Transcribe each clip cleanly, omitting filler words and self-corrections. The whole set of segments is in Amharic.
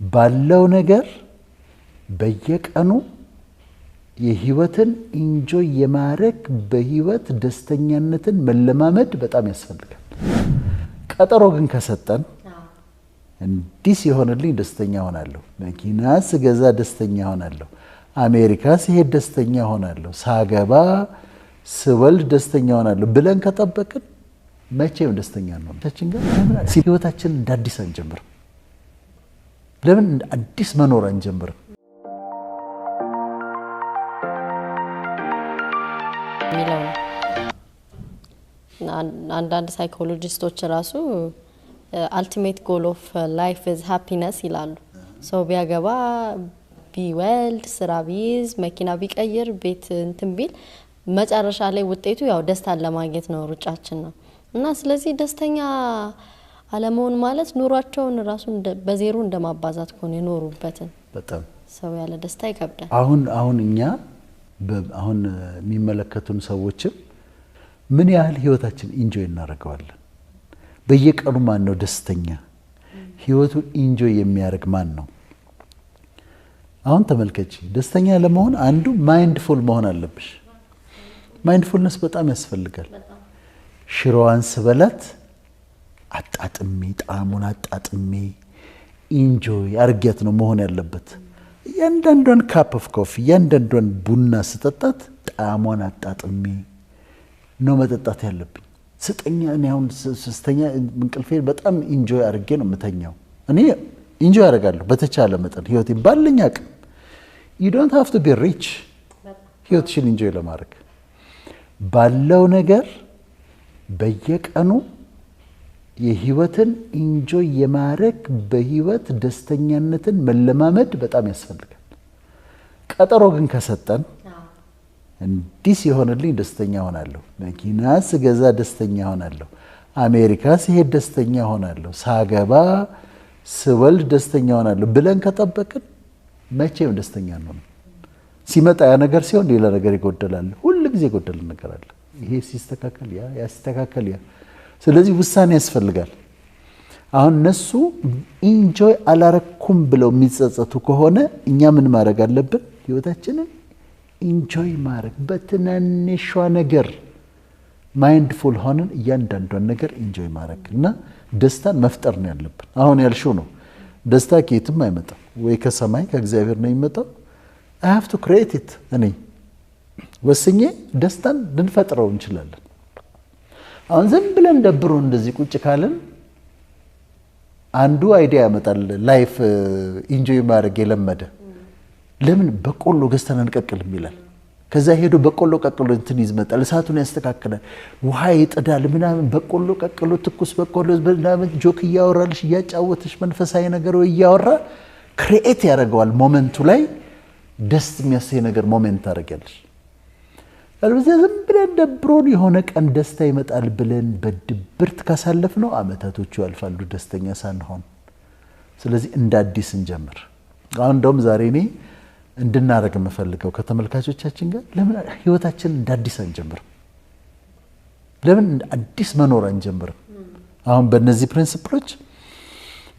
ባለው ነገር በየቀኑ የህይወትን ኢንጆይ የማረክ በህይወት ደስተኛነትን መለማመድ በጣም ያስፈልጋል። ቀጠሮ ግን ከሰጠን እንዲህ ሲሆንልኝ ደስተኛ ሆናለሁ፣ መኪና ስገዛ ደስተኛ ሆናለሁ፣ አሜሪካ ሲሄድ ደስተኛ ሆናለሁ፣ ሳገባ ስወልድ ደስተኛ ሆናለሁ ብለን ከጠበቅን መቼም ደስተኛ ነው። ታችን ጋር ህይወታችን እንደ አዲስ አንጀምርም? ለምን እንደ አዲስ መኖር አንጀምርም? አንዳንድ ሳይኮሎጂስቶች ራሱ ultimate goal of life is happiness ይላሉ። ሰው ቢያገባ ቢወልድ ስራ ቢይዝ መኪና ቢቀይር ቤት እንትን ቢል መጨረሻ ላይ ውጤቱ ያው ደስታን ለማግኘት ነው፣ ሩጫችን ነው። እና ስለዚህ ደስተኛ አለመሆን ማለት ኑሯቸውን ራሱ በዜሮ እንደማባዛት ኮን የኖሩበትን በጣም ሰው ያለ ደስታ ይከብዳል። አሁን እኛ አሁን የሚመለከቱን ሰዎች ምን ያህል ህይወታችን ኢንጆይ እናደርገዋለን? በየቀኑ ማን ነው ደስተኛ? ህይወቱን ኢንጆይ የሚያደርግ ማን ነው? አሁን ተመልከቺ፣ ደስተኛ ለመሆን አንዱ ማይንድፉል መሆን አለብሽ። ማይንድፉልነስ በጣም ያስፈልጋል። ሽሮዋን ስበላት አጣጥሜ ጣዕሙን አጣጥሜ ኢንጆይ አርጊያት ነው መሆን ያለበት። እያንዳንዷን ካፕ ኦፍ ኮፊ እያንዳንዷን ቡና ስጠጣት ጣዕሟን አጣጥሜ ነው መጠጣት ያለብኝ። ስጠኛ እኔ አሁን ስተኛ እንቅልፌን በጣም ኢንጆይ አርጌ ነው የምተኛው። እኔ ኢንጆይ አደርጋለሁ በተቻለ መጠን ህይወቴን ባለኝ አቅም። you don't have to be rich ህይወትሽን ኢንጆይ ለማድረግ ባለው ነገር በየቀኑ የህይወትን ኢንጆይ የማረክ በህይወት ደስተኛነትን መለማመድ በጣም ያስፈልጋል። ቀጠሮ ግን ከሰጠን እንዲህ ሲሆንልኝ ደስተኛ ሆናለሁ፣ መኪና ስገዛ ደስተኛ ሆናለሁ፣ አሜሪካ ሲሄድ ደስተኛ ሆናለሁ፣ ሳገባ ስወልድ ደስተኛ ሆናለሁ ብለን ከጠበቅን መቼም ደስተኛ ነው። ሲመጣ ያ ነገር ሲሆን ሌላ ነገር ይጎደላል። ሁሉ ጊዜ ይጎደል ነገር አለ። ይሄ ሲስተካከል ያ ያስተካከል ያ። ስለዚህ ውሳኔ ያስፈልጋል። አሁን እነሱ ኢንጆይ አላረኩም ብለው የሚጸጸቱ ከሆነ እኛ ምን ማድረግ አለብን? ህይወታችንን ኢንጆይ ማድረግ በትናንሿ ነገር ማይንድፉል ሆነን እያንዳንዷን ነገር ኢንጆይ ማድረግ እና ደስታን መፍጠር ነው ያለብን። አሁን ያልሽው ነው። ደስታ ከየትም አይመጣም፣ ወይ ከሰማይ ከእግዚአብሔር ነው የሚመጣው። I have to create it። እኔ ወስኜ ደስታን ልንፈጥረው እንችላለን። አሁን ዝም ብለን ደብሮ እንደዚህ ቁጭ ካለን አንዱ አይዲያ ያመጣል። ላይፍ ኢንጆይ ማድረግ የለመደ ለምን በቆሎ ገዝተን አንቀቅልም ይላል። ከዛ ሄዶ በቆሎ ቀቅሎ እንትን ይዝመጣል፣ እሳቱን ያስተካክላል፣ ውሃ ይጥዳል ምናምን። በቆሎ ቀቅሎ ትኩስ በቆሎ ምናምን ጆክ እያወራልሽ እያጫወተሽ መንፈሳዊ ነገር እያወራ ክሬኤት ያደርገዋል። ሞመንቱ ላይ ደስ የሚያሰኝ ነገር ሞመንት ታደርጊያለሽ። አልበዚያ ዝም ብለን ደብሮን የሆነ ቀን ደስታ ይመጣል ብለን በድብርት ካሳለፍነው አመታቶቹ ያልፋሉ ደስተኛ ሳንሆን። ስለዚህ እንደ አዲስ እንጀምር። አሁን እንደውም ዛሬ እኔ እንድናደርግ የምፈልገው ከተመልካቾቻችን ጋር ለምን ህይወታችን እንደ አዲስ አንጀምርም? ለምን እንደ አዲስ መኖር አንጀምርም? አሁን በእነዚህ ፕሪንሲፕሎች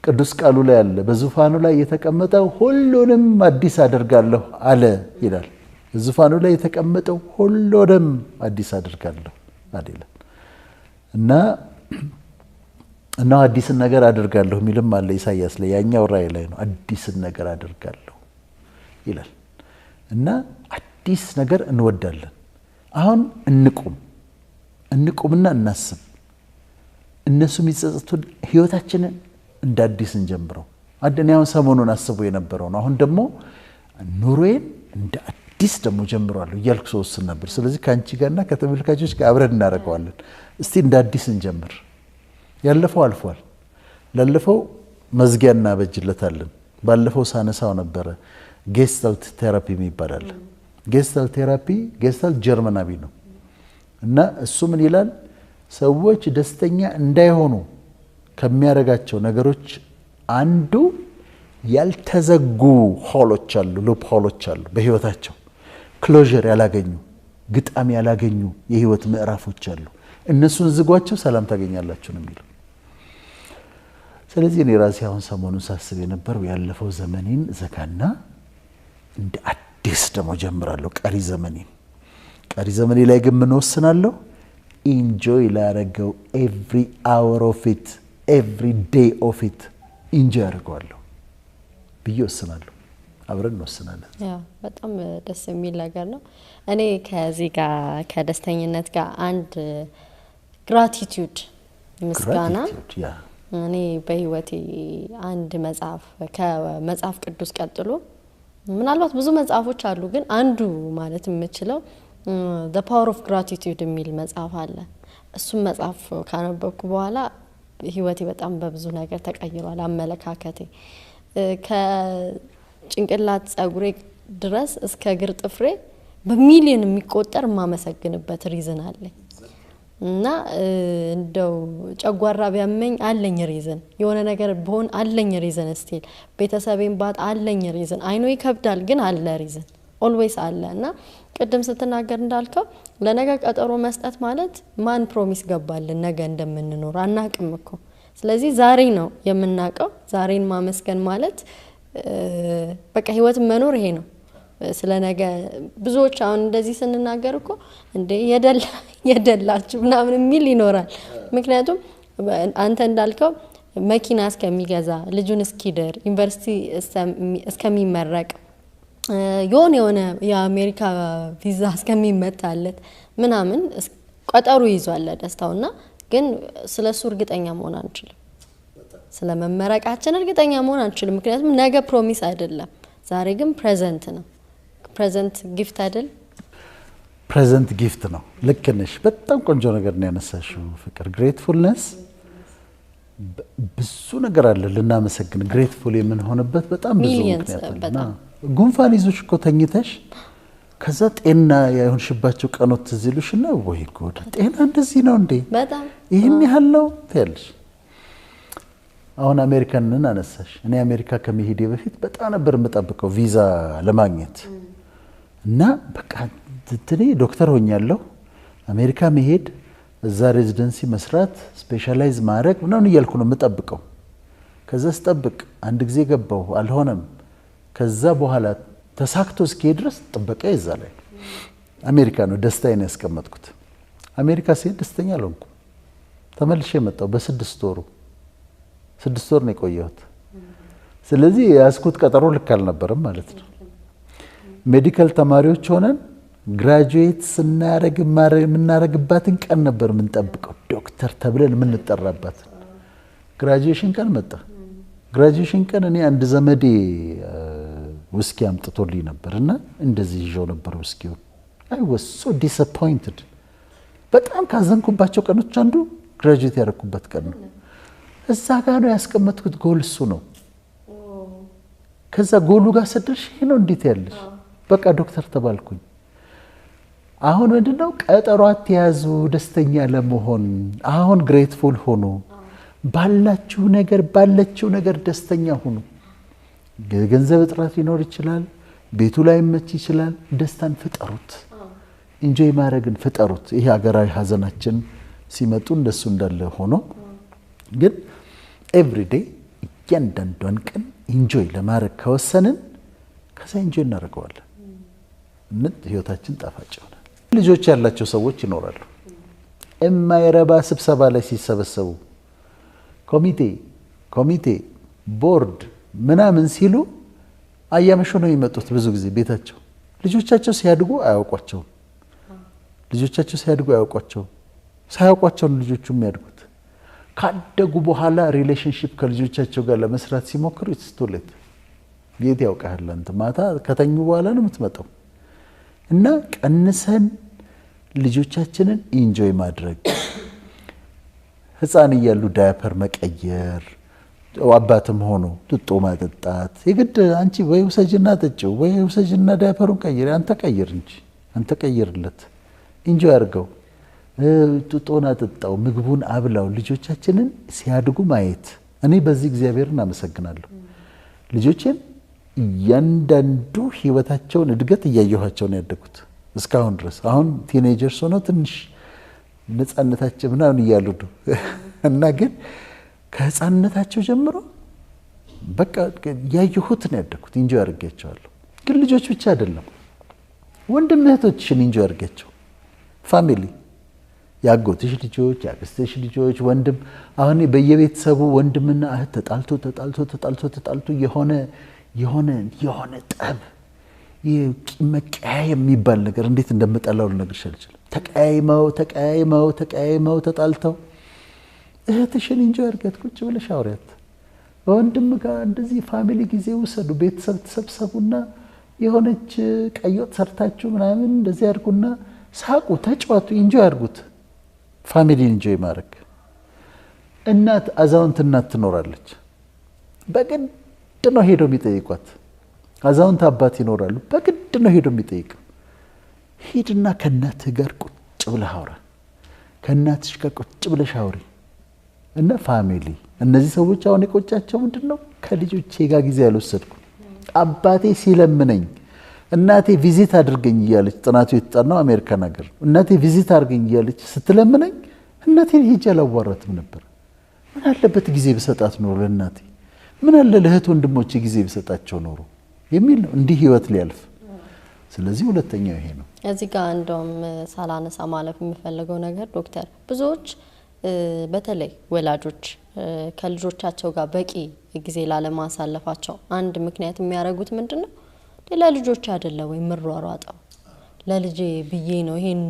ቅዱስ ቃሉ ላይ አለ፣ በዙፋኑ ላይ የተቀመጠው ሁሉንም አዲስ አደርጋለሁ አለ ይላል። በዙፋኑ ላይ የተቀመጠው ሁሉንም አዲስ አደርጋለሁ አይደል? እና አዲስን ነገር አደርጋለሁ የሚልም አለ ኢሳይያስ ላይ፣ ያኛው ራእይ ላይ ነው። አዲስን ነገር አደርጋለሁ ይላል። እና አዲስ ነገር እንወዳለን። አሁን እንቁምና እናስብ። እነሱ የሚጸጸቱን ህይወታችንን እንደ አዲስ እንጀምረው። አደን ያው ሰሞኑን አስቦ የነበረው ነው። አሁን ደግሞ ኑሮዬን እንደ አዲስ ደግሞ ጀምራለሁ እያልኩ ሰውስን ነበር። ስለዚህ ካንቺ ጋርና ከተመልካቾች ጋር አብረን እናደርገዋለን። እስቲ እንደ አዲስ እንጀምር። ያለፈው አልፏል። ላለፈው መዝጊያ እናበጅለታለን። ባለፈው ሳነሳው ነበረ ጌስታልት ቴራፒ የሚባል። ጌስታልት ቴራፒ ጌስታልት ጀርመናዊ ነው እና እሱ ምን ይላል? ሰዎች ደስተኛ እንዳይሆኑ ከሚያረጋቸው ነገሮች አንዱ ያልተዘጉ ሆሎች አሉ፣ ሉፕ ሆሎች አሉ በህይወታቸው። ክሎዥር ያላገኙ ግጣም ያላገኙ የህይወት ምዕራፎች አሉ። እነሱን ዝጓቸው፣ ሰላም ታገኛላችሁ ነው የሚለው። ስለዚህ እኔ ራሴ አሁን ሰሞኑን ሳስብ የነበረው ያለፈው ዘመኔን ዘጋና እንደ አዲስ ደግሞ ጀምራለሁ ቀሪ ዘመኔ ላይ ግን ምን ወስናለሁ? ኢንጆይ ላረገው ኤቭሪ አወር ኦፍ ኢት ኤቭሪ ዴይ ኦፍ ኢት ኢንጆይ አድርገዋለሁ ብዬ ወስናለሁ። አብረን እንወስናለን። በጣም ደስ የሚል ነገር ነው። እኔ ከዚህ ጋር ከደስተኝነት ጋር አንድ ግራቲቲዩድ ምስጋና እኔ በህይወቴ አንድ መጽሐፍ ከመጽሐፍ ቅዱስ ቀጥሎ ምናልባት ብዙ መጽሐፎች አሉ፣ ግን አንዱ ማለት የምችለው the power of gratitude የሚል መጽሐፍ አለ። እሱም መጽሐፍ ካነበብኩ በኋላ ህይወቴ በጣም በብዙ ነገር ተቀይሯል። አመለካከቴ ከጭንቅላት ጸጉሬ ድረስ እስከ እግር ጥፍሬ በሚሊዮን የሚቆጠር ማመሰግንበት ሪዝን አለኝ እና እንደው ጨጓራ ቢያመኝ አለኝ ሪዝን፣ የሆነ ነገር በሆን አለኝ ሪዝን፣ ስቲል ቤተሰቤን ባት አለኝ ሪዝን። አይኖ ይከብዳል ግን አለ ሪዝን ኦልዌይስ አለ። እና ቅድም ስትናገር እንዳልከው ለነገ ቀጠሮ መስጠት ማለት ማን ፕሮሚስ ገባልን ነገ እንደምንኖር አናቅም እኮ። ስለዚህ ዛሬ ነው የምናቀው። ዛሬን ማመስገን ማለት በቃ ህይወት መኖር ይሄ ነው። ስለ ነገ ብዙዎች አሁን እንደዚህ ስንናገር እኮ እንዴ የደላችሁ ምናምን የሚል ይኖራል። ምክንያቱም አንተ እንዳልከው መኪና እስከሚገዛ ልጁን እስኪድር ዩኒቨርሲቲ እስከሚመረቅ የሆነ የአሜሪካ ቪዛ እስከሚመታለት ምናምን ቀጠሩ ይዟል ለደስታውና፣ ግን ስለሱ እርግጠኛ መሆን አንችልም። ስለ መመረቃችን እርግጠኛ መሆን አንችልም፣ ምክንያቱም ነገ ፕሮሚስ አይደለም። ዛሬ ግን ፕሬዘንት ነው። ፕሬዘንት ጊፍት አይደል? ፕሬዘንት ጊፍት ነው። ልክ ነሽ። በጣም ቆንጆ ነገር ነው ያነሳሽው ፍቅር። ግሬትፉልነስ ብዙ ነገር አለ ልናመሰግን ግሬትፉል የምንሆንበት በጣም ብዙ ምክንያት ነው። ጉንፋን ይዞሽ እኮ ተኝተሽ ከዛ ጤና ያይሆንሽባቸው ቀኖት ትዝ ይሉሽና ወይ ጉድ ጤና እንደዚህ ነው እንዴ በጣም ይሄን ያህል ነው ትያለሽ። አሁን አሜሪካንን አነሳሽ። እኔ አሜሪካ ከመሄዴ በፊት በጣም ነበር የምጠብቀው ቪዛ ለማግኘት እና በቃ ትኔ ዶክተር ሆኛለሁ አሜሪካ መሄድ እዛ ሬዚደንሲ መስራት ስፔሻላይዝ ማድረግ ምናምን እያልኩ ነው የምጠብቀው። ከዛ ስጠብቅ አንድ ጊዜ ገባሁ አልሆነም። ከዛ በኋላ ተሳክቶ እስኪሄድ ድረስ ጥበቃ ይዛ ላይ አሜሪካ ነው ደስታዬን ያስቀመጥኩት። አሜሪካ ሲሄድ ደስተኛ አልሆንኩም። ተመልሼ መጣሁ በ6 ወሩ 6 ወር ነው የቆየሁት። ስለዚህ ያስኩት ቀጠሮ ልክ አልነበረም ማለት ነው። ሜዲካል ተማሪዎች ሆነን ግራጁዌት ስናረግ የምናረግባትን ቀን ነበር የምንጠብቀው ዶክተር ተብለን የምንጠራባት። ግራጁዌሽን ቀን መጣ። ግራጁዌሽን ቀን እኔ አንድ ዘመዴ ውስኪ አምጥቶልኝ ነበርና እንደዚህ ይዤው ነበር ውስኪውን። አይ ዋስ ሶ ዲስአፖይንትድ። በጣም ካዘንኩባቸው ቀኖች አንዱ ግራጁዌት ያደረኩበት ቀን ነው። እዛ ጋር ነው ያስቀመጥኩት ጎል እሱ ነው። ከዛ ጎሉ ጋር ስደርሽ ይሄ ነው እንዴት ያለሽ በቃ ዶክተር ተባልኩኝ። አሁን ምንድነው ቀጠሮ አትያዙ ደስተኛ ለመሆን። አሁን ግሬትፉል ሆኑ። ባላችሁ ነገር ደስተኛ ሁኑ። ገንዘብ እጥረት ሊኖር ይችላል፣ ቤቱ ላይ መች ይችላል። ደስታን ፍጠሩት፣ ኢንጆይ ማድረግን ፍጠሩት። ይሄ ሀገራዊ ሀዘናችን ሲመጡ እንደሱ እንዳለ ሆኖ ግን ኤቭሪዴይ እያንዳንዷን ቀን ኢንጆይ ለማድረግ ከወሰንን ከዛ ኢንጆይ እናደርገዋለን። ህይወታችን ጣፋጭ ይሆናል። ልጆች ያላቸው ሰዎች ይኖራሉ። የማይረባ ስብሰባ ላይ ሲሰበሰቡ ኮሚቴ ቦርድ ምናምን ሲሉ አያመሹ ነው የሚመጡት። ብዙ ጊዜ ቤታቸው ልጆቻቸው ሲያድጉ አያውቋቸውም። ሳያውቋቸው ልጆቹ የሚያድጉት። ካደጉ በኋላ ሪሌሽንሺፕ ከልጆቻቸው ጋር ለመስራት ሲሞክሩ ኢትስ ቱ ሌት። ቤት ያውቃል አንተ ማታ ከተኙ በኋላ ነው የምትመጣው። እና ቀንሰን ልጆቻችንን ኢንጆይ ማድረግ፣ ህፃን እያሉ ዳያፐር መቀየር፣ አባትም ሆኖ ጡጦ ማጠጣት የግድ አንቺ ወይ ውሰጅና ጠጪው ወይ ውሰጅና ዳያፐሩን ቀይር፣ አንተ ቀይር እንጂ አንተ ቀይርለት፣ ኢንጆይ አድርገው፣ ጡጦን አጠጣው፣ ምግቡን አብላው። ልጆቻችንን ሲያድጉ ማየት እኔ በዚህ እግዚአብሔርን አመሰግናለሁ። ልጆቼን እያንዳንዱ ህይወታቸውን እድገት እያየኋቸው ነው ያደጉት እስካሁን ድረስ። አሁን ቲኔጀርስ ሆነው ትንሽ ነፃነታቸው ምናምን እያሉ ነው እና ግን ከህፃንነታቸው ጀምሮ በቃ ያየሁት ነው ያደኩት። ኢንጆይ አድርጌያቸዋለሁ። ግን ልጆች ብቻ አይደለም ወንድም እህቶችሽን ኢንጆይ አድርጌያቸው። ፋሚሊ ያጎትሽ ልጆች፣ ያክስትሽ ልጆች፣ ወንድም አሁን በየቤተሰቡ ወንድምና እህት ተጣልቶ የሆነ ጠብ መቀያየም የሚባል ነገር እንዴት እንደምጠላው ልነግርሽ አልችልም። ተቀያይመው ተጣልተው እህትሽን ኢንጆይ አድርጊያት፣ ቁጭ ብለሽ አውሪያት። ወንድም ጋር እንደዚህ ፋሚሊ ጊዜ ውሰዱ። ቤተሰብ ተሰብሰቡና የሆነች ቀይ ወጥ ሰርታችሁ ምናምን እንደዚህ አድርጉና ሳቁ፣ ተጫዋቱ፣ ኢንጆይ አድርጉት። ፋሚሊን ኢንጆይ ማድረግ። እናት አዛውንት እናት ትኖራለች፣ በግድ ነው ሄደው የሚጠይቋት። አዛውንት አባት ይኖራሉ፣ በግድ ነው ሄደው የሚጠይቅ። ሂድና ከእናትህ ጋር ቁጭ ብለህ አውራ፣ ከእናትሽ ጋር ቁጭ ብለሽ አውሪ። እና ፋሚሊ እነዚህ ሰዎች አሁን የቆጫቸው ምንድን ነው? ከልጆቼ ጋር ጊዜ ያልወሰድኩ። አባቴ ሲለምነኝ እናቴ ቪዚት አድርገኝ እያለች፣ ጥናቱ የተጠናው አሜሪካን ሀገር፣ እናቴ ቪዚት አድርገኝ እያለች ስትለምነኝ እናቴን ሄጄ አላዋራትም ነበር። ምን አለበት ጊዜ ብሰጣት ኖሮ ለእናቴ፣ ምን አለ ለእህት ወንድሞቼ ጊዜ ብሰጣቸው ኖሮ የሚል ነው እንዲህ ህይወት ሊያልፍ። ስለዚህ ሁለተኛው ይሄ ነው። እዚህ ጋር እንደውም ሳላነሳ ማለፍ የምፈልገው ነገር ዶክተር፣ ብዙዎች በተለይ ወላጆች ከልጆቻቸው ጋር በቂ ጊዜ ላለማሳለፋቸው አንድ ምክንያት የሚያደርጉት ምንድነው? ለልጆች አይደለ ወይ ምሯሯጠው፣ ለልጄ ብዬ ነው ይሄን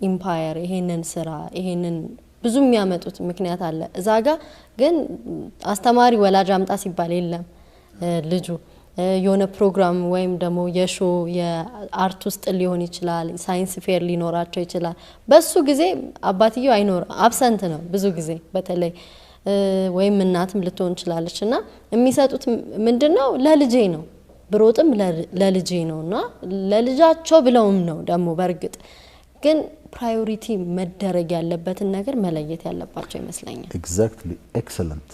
ኢምፓየር፣ ይሄንን ስራ፣ ይሄንን ብዙ የሚያመጡት ምክንያት አለ። እዛ ጋር ግን አስተማሪ ወላጅ አምጣ ሲባል የለም። ልጁ የሆነ ፕሮግራም ወይም ደግሞ የሾ የአርት ውስጥ ሊሆን ይችላል፣ ሳይንስ ፌር ሊኖራቸው ይችላል። በሱ ጊዜ አባትየው አይኖር፣ አብሰንት ነው ብዙ ጊዜ በተለይ ወይም እናትም ልትሆን ይችላለች። እና የሚሰጡት ምንድነው? ለልጄ ነው ብሮጥም ለልጄ ነውና ለልጃቸው ብለውም ነው ደግሞ። በእርግጥ ግን ፕራዮሪቲ መደረግ ያለበትን ነገር መለየት ያለባቸው ይመስለኛል። ኤግዛክትሊ ኤክሰለንት።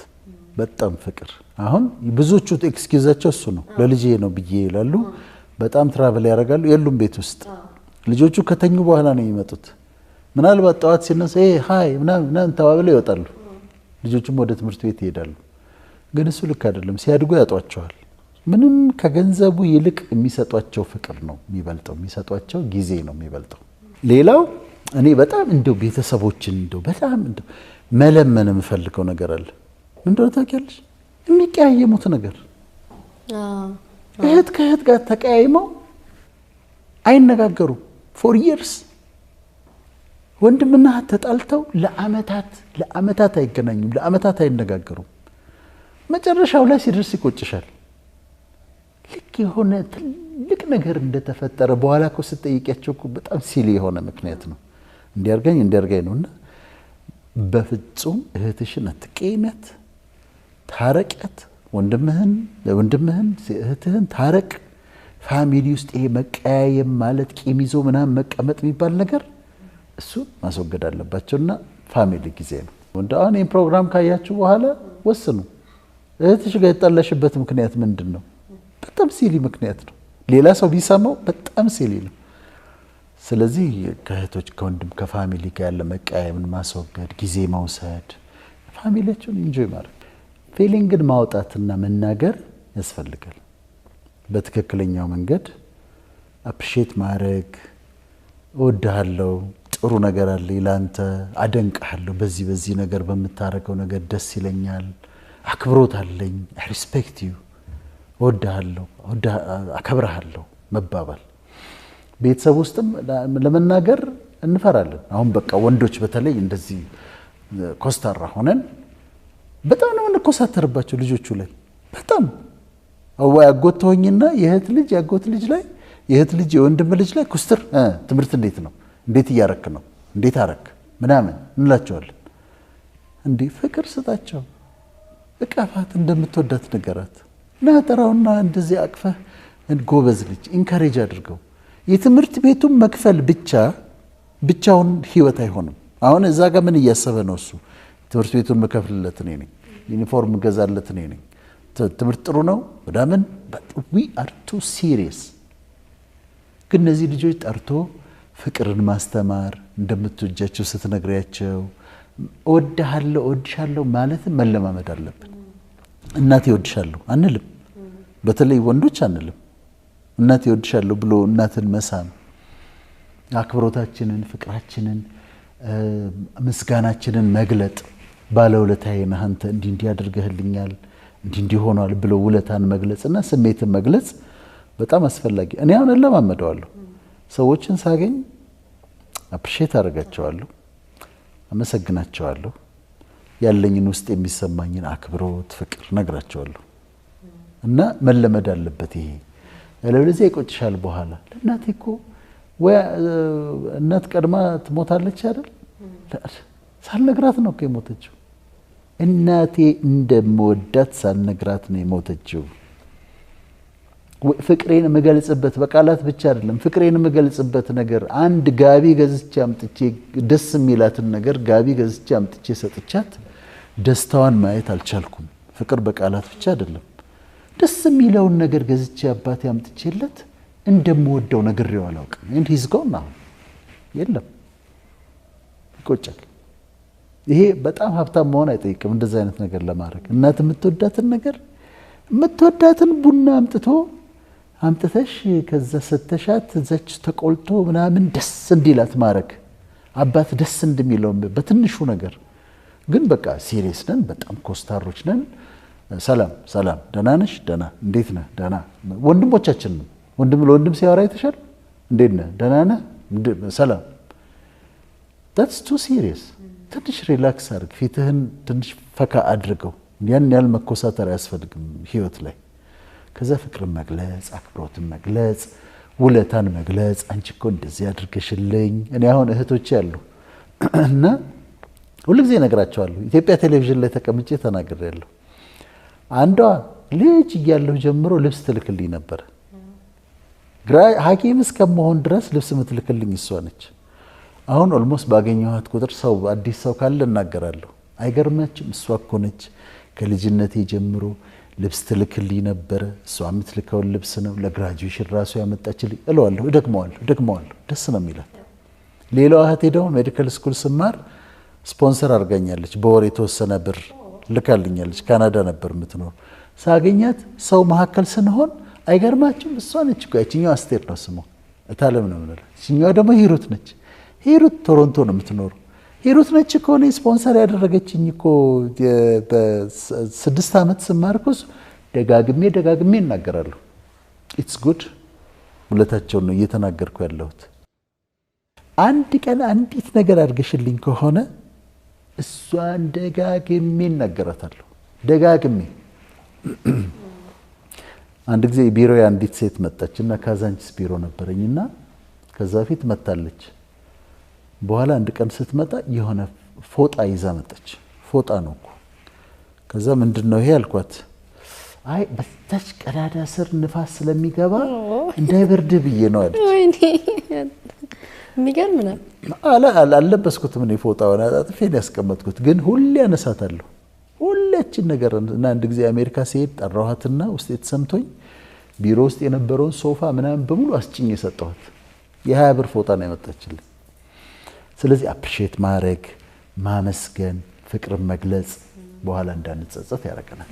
በጣም ፍቅር። አሁን ብዙዎቹ ኤክስኪውዛቸው እሱ ነው። ለልጄ ነው ብዬ ይላሉ። በጣም ትራቨል ያደርጋሉ፣ የሉም ቤት ውስጥ። ልጆቹ ከተኙ በኋላ ነው የሚመጡት። ምናልባት ጠዋት ሲነሳ ሃይ ምናምን ተባብለው ይወጣሉ። ልጆቹም ወደ ትምህርት ቤት ይሄዳሉ። ግን እሱ ልክ አይደለም። ሲያድጉ ያጧቸዋል። ምንም ከገንዘቡ ይልቅ የሚሰጧቸው ፍቅር ነው የሚበልጠው፣ የሚሰጧቸው ጊዜ ነው የሚበልጠው። ሌላው እኔ በጣም እንደው ቤተሰቦችን እንደው በጣም እንደው መለመን የምፈልገው ነገር አለ። ምን እንደሆነ ታውቂያለሽ? የሚቀያየሙት ነገር እህት ከእህት ጋር ተቀያይመው አይነጋገሩም ፎር ይርስ። ወንድምና እህት ተጣልተው ለአመታት አይገናኙም፣ ለአመታት አይነጋገሩም። መጨረሻው ላይ ሲደርስ ይቆጭሻል። ልክ የሆነ ትልቅ ነገር እንደተፈጠረ በኋላ እኮ ስትጠይቂያቸው እኮ በጣም ሲሊ የሆነ ምክንያት ነው። እንዲያርጋኝ ነውና በፍጹም እህትሽን አትቀይሚያት፣ ታረቂያት። ወንድምህን እህትህን ታረቅ። ፋሚሊ ውስጥ ይሄ መቀያየም ማለት ቂም ይዞ ምናምን መቀመጥ የሚባል ነገር እሱ ማስወገድ አለባቸውና ፋሚሊ ጊዜ ነው። አሁን ይህን ፕሮግራም ካያችሁ በኋላ ወስኑ። እህትሽ ጋር የጣላሽበት ምክንያት ምንድን ነው? በጣም ሲሊ ምክንያት ነው። ሌላ ሰው ቢሰማው በጣም ሲሊ ነው። ስለዚህ ከእህቶች ከወንድም ከፋሚሊ ጋር ያለ መቀያየምን ማስወገድ፣ ጊዜ መውሰድ፣ ፋሚሊያችሁን ኢንጆይ ማድረግ፣ ፊሊንግን ማውጣትና መናገር ያስፈልጋል። በትክክለኛው መንገድ አፕሪሼት ማድረግ፣ እወድሃለሁ፣ ጥሩ ነገር አለ ላንተ፣ አደንቅሃለሁ፣ በዚህ ነገር በምታረገው ነገር ደስ ይለኛል፣ አክብሮት አለኝ፣ ሪስፔክት ዩ፣ እወድሃለሁ፣ አከብርሃለሁ መባባል። ቤተሰብ ውስጥም ለመናገር እንፈራለን። አሁን በቃ ወንዶች በተለይ እንደዚህ ኮስታራ ሆነን በጣም ነው የምንኮሳተርባቸው ልጆቹ ላይ። በጣም ያጎት ሆኝና የእህት ልጅ ያጎት ልጅ ላይ የእህት ልጅ የወንድም ልጅ ላይ ኩስትር ትምህርት እንዴት ነው? እንዴት እያረክ ነው? እንዴት አረክ ምናምን እንላቸዋለን። እንዴ ፍቅር ስጣቸው፣ እቀፋት፣ እንደምትወዳት ንገራት፣ ናጠራውና እንደዚህ አቅፈህ ጎበዝ ልጅ ኢንካሬጅ አድርገው። የትምህርት ቤቱን መክፈል ብቻውን ህይወት አይሆንም። አሁን እዛ ጋር ምን እያሰበ ነው እሱ? ትምህርት ቤቱን መከፍልለት እኔ ነኝ፣ ዩኒፎርም ገዛለት እኔ ነኝ፣ ትምህርት ጥሩ ነው ወዳምን። we are too serious። ግን እነዚህ ልጆች ጠርቶ ፍቅርን ማስተማር፣ እንደምትወጃቸው ስትነግሪያቸው፣ እወድሃለሁ እወድሻለሁ ማለት መለማመድ አለብን። እናቴ እወድሻለሁ አንልም፣ በተለይ ወንዶች አንልም። እናቴ እወድሻለሁ ብሎ እናትን መሳም አክብሮታችንን፣ ፍቅራችንን፣ ምስጋናችንን መግለጥ ባለውለታዬ ነህ አንተ እንዲህ እንዲህ አድርገህልኛል እንዲህ እንዲህ ሆኗል ብሎ ውለታን መግለጽና ስሜትን መግለጽ በጣም አስፈላጊ። እኔ አሁን እለማመደዋለሁ። ሰዎችን ሳገኝ አፕሪሼት አደርጋቸዋለሁ፣ አመሰግናቸዋለሁ፣ ያለኝን ውስጥ የሚሰማኝን አክብሮት፣ ፍቅር ነግራቸዋለሁ። እና መለመድ አለበት ይሄ። ለዚህ ይቆጭሻል በኋላ ለእናቴ እኮ ወይ እናት ቀድማ ትሞታለች አይደል? ሳልነግራት ነው እኮ የሞተችው። እናቴ እንደምወዳት ሳልነግራት ነው የሞተችው። ፍቅሬን የምገልጽበት በቃላት ብቻ አይደለም። ፍቅሬን የምገልጽበት ነገር አንድ ጋቢ ገዝቼ አምጥቼ ደስ የሚላትን ነገር ጋቢ ገዝቼ አምጥቼ ሰጥቻት ደስታዋን ማየት አልቻልኩም። ፍቅር በቃላት ብቻ አይደለም። ደስ የሚለውን ነገር ገዝቼ አባቴ አምጥቼለት እንደምወደው ነግሬው አላውቅም። እንዴ ሂዝ ጎን ነው የለም። ይቆጫል። ይሄ በጣም ሀብታም መሆን አይጠይቅም እንደዚህ አይነት ነገር ለማድረግ። እናት የምትወዳትን ነገር የምትወዳትን ቡና አምጥተሽ ከዛ ሰተሻት ዘች ተቆልቶ ምናምን ደስ እንዲላት ማድረግ። አባት ደስ እንደሚለው በትንሹ ነገር ግን በቃ ሲሪየስ ነን፣ በጣም ኮስታሮች ነን። ሰላም ሰላም፣ ደህና ነሽ? ደህና። እንዴት ነህ? ደህና። ወንድሞቻችን ነው ወንድም ለወንድም ሲያወራ ይተሻል። እንዴት ነህ? ደህና ነህ? ሰላም። that's too serious። ትንሽ ሪላክስ አድርግ፣ ፊትህን ትንሽ ፈካ አድርገው። ያን ያህል መኮሳተር አያስፈልግም ህይወት ላይ። ከዛ ፍቅርን መግለጽ፣ አክብሮትን መግለጽ፣ ውለታን መግለጽ። አንቺ እኮ እንደዚህ አድርገሽልኝ። እኔ አሁን እህቶቼ አሉ እና ሁልጊዜ እነግራቸዋለሁ። ኢትዮጵያ ቴሌቪዥን ላይ ተቀምጬ ተናግሬያለሁ። አንዷ ልጅ እያለሁ ጀምሮ ልብስ ትልክልኝ ነበር። ሐኪም እስከመሆን ድረስ ልብስ የምትልክልኝ እሷ ነች። አሁን ኦልሞስት ባገኘኋት ቁጥር ሰው አዲስ ሰው ካለ እናገራለሁ። አይገርማችም? እሷ እኮ ነች ከልጅነቴ ጀምሮ ልብስ ትልክልኝ ነበረ። እሷ የምትልከውን ልብስ ነው ለግራጁዌሽን ራሱ ያመጣችልኝ እለዋለሁ። እደግመዋለሁ። ደስ ነው የሚላት። ሌላዋ እህቴ ደግሞ ሜዲካል ስኩል ስማር ስፖንሰር አድርጋኛለች። በወር የተወሰነ ብር ልካልኛለች። ካናዳ ነበር የምትኖር። ሳገኛት ሰው መካከል ስንሆን አይገርማችም? እሷ ነች እኮ። ያችኛው አስቴር ነው ስሟ፣ እታለም ነው የምንለው። ያችኛዋ ደግሞ ሂሩት ነች። ሂሩት ቶሮንቶ ነው የምትኖረው። ሂሩት ነች እኮ እኔ ስፖንሰር ያደረገችኝ እኮ በ6 ዓመት ስማር እኮ ደጋግሜ እናገራለሁ። ኢትስ ጉድ። ውለታቸውን ነው እየተናገርኩ ያለሁት። አንድ ቀን አንዲት ነገር አድርገሽልኝ ከሆነ እሷን ደጋግሜ እናገራታለሁ። ደጋግሜ አንድ ጊዜ ቢሮ አንዲት ሴት መጣችና ካዛንቺስ ቢሮ ነበረኝና ከዛ ፊት መጣለች። በኋላ አንድ ቀን ስትመጣ የሆነ ፎጣ ይዛ መጣች። ፎጣ ነው እኮ። ከዛ ምንድነው ይሄ አልኳት። አይ በታች ቀዳዳ ስር ንፋስ ስለሚገባ እንዳይበርድ ብዬ ነው አለች። ወይኔ የሚገርም ነው። አልለበስኩትም እኔ ፎጣውን አጣጥፌ ነው ያስቀመጥኩት። ግን ሁሌ አነሳታለሁ ሁላችን ነገር። እና አንድ ጊዜ አሜሪካ ሲሄድ ጠራኋትና ውስጥ የተሰምቶኝ ቢሮ ውስጥ የነበረውን ሶፋ ምናምን በሙሉ አስጭኝ የሰጠኋት። የ20 ብር ፎጣ ነው ያመጣችልኝ። ስለዚህ አፕሪሼት ማድረግ፣ ማመስገን፣ ፍቅርን መግለጽ በኋላ እንዳንጸጸት ያደርገናል።